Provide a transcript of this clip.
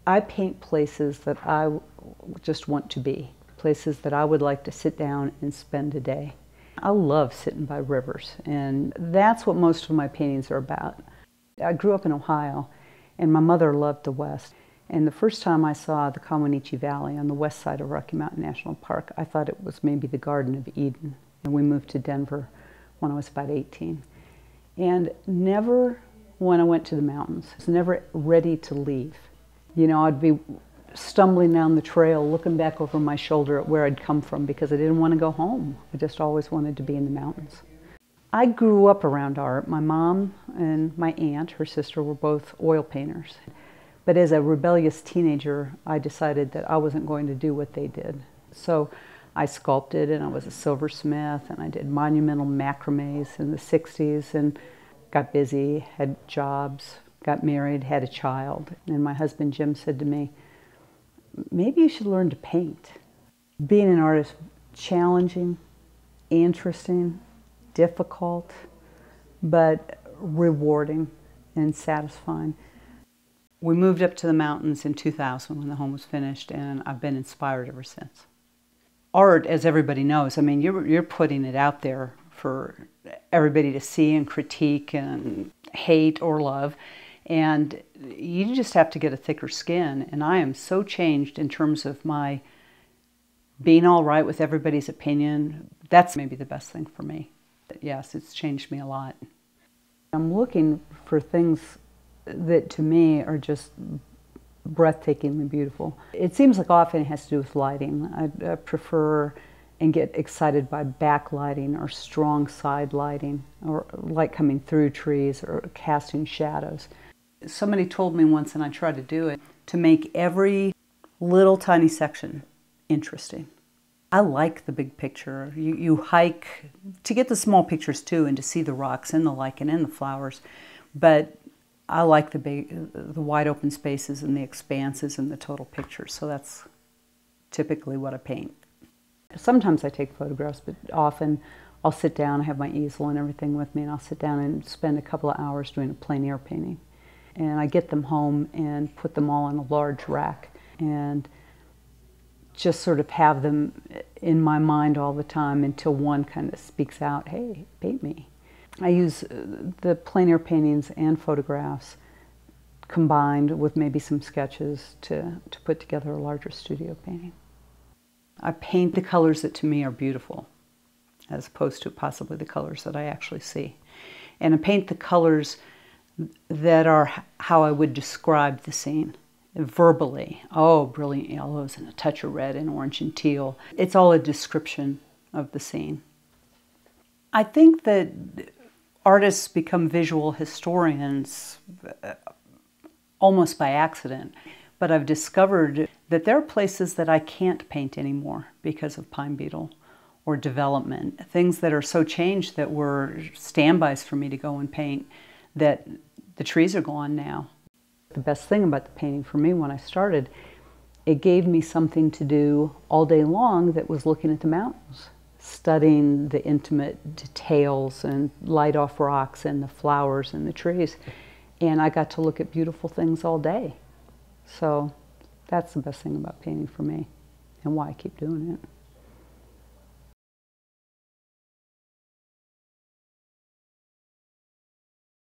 I paint places that just want to be, places that I would like to sit down and spend a day. I love sitting by rivers, and that's what most of my paintings are about. I grew up in Ohio, and my mother loved the West. And the first time I saw the Comanche Valley on the west side of Rocky Mountain National Park, I thought it was maybe the Garden of Eden. And we moved to Denver when I was about 18. And never, when I went to the mountains, I was never ready to leave. You know, I'd be stumbling down the trail, looking back over my shoulder at where I'd come from because I didn't want to go home. I just always wanted to be in the mountains. I grew up around art. My mom and my aunt, her sister, were both oil painters. But as a rebellious teenager, I decided that I wasn't going to do what they did. So I sculpted, and I was a silversmith, and I did monumental macrames in the 60s, and got busy, had jobs, got married, had a child. And my husband, Jim, said to me, maybe you should learn to paint. Being an artist, challenging, interesting, difficult, but rewarding and satisfying. We moved up to the mountains in 2000 when the home was finished, and I've been inspired ever since. Art, as everybody knows, I mean, you're putting it out there for everybody to see and critique and hate or love, and you just have to get a thicker skin. And I am so changed in terms of my being all right with everybody's opinion. That's maybe the best thing for me. Yes, it's changed me a lot. I'm looking for things that to me are just breathtakingly beautiful. It seems like often it has to do with lighting. I prefer and get excited by backlighting or strong side lighting or light coming through trees or casting shadows. Somebody told me once, and I tried to do it, to make every little tiny section interesting. I like the big picture. You hike to get the small pictures too, and to see the rocks and the lichen and the flowers, but I like the wide open spaces and the expanses and the total picture, so that's typically what I paint. Sometimes I take photographs, but often I'll sit down, I have my easel and everything with me, and I'll sit down and spend a couple of hours doing a plein air painting. And I get them home and put them all on a large rack and just sort of have them in my mind all the time until one kind of speaks out, hey, paint me. I use the plein air paintings and photographs combined with maybe some sketches to put together a larger studio painting. I paint the colors that to me are beautiful, as opposed to possibly the colors that I actually see. And I paint the colors that are how I would describe the scene verbally. Oh, brilliant yellows and a touch of red and orange and teal. It's all a description of the scene. I think that artists become visual historians almost by accident, but I've discovered that there are places that I can't paint anymore because of pine beetle or development, things that are so changed that were standbys for me to go and paint, that the trees are gone now. The best thing about the painting for me when I started, it gave me something to do all day long that was looking at the mountains, studying the intimate details and light off rocks and the flowers and the trees. And I got to look at beautiful things all day. So that's the best thing about painting for me and why I keep doing it.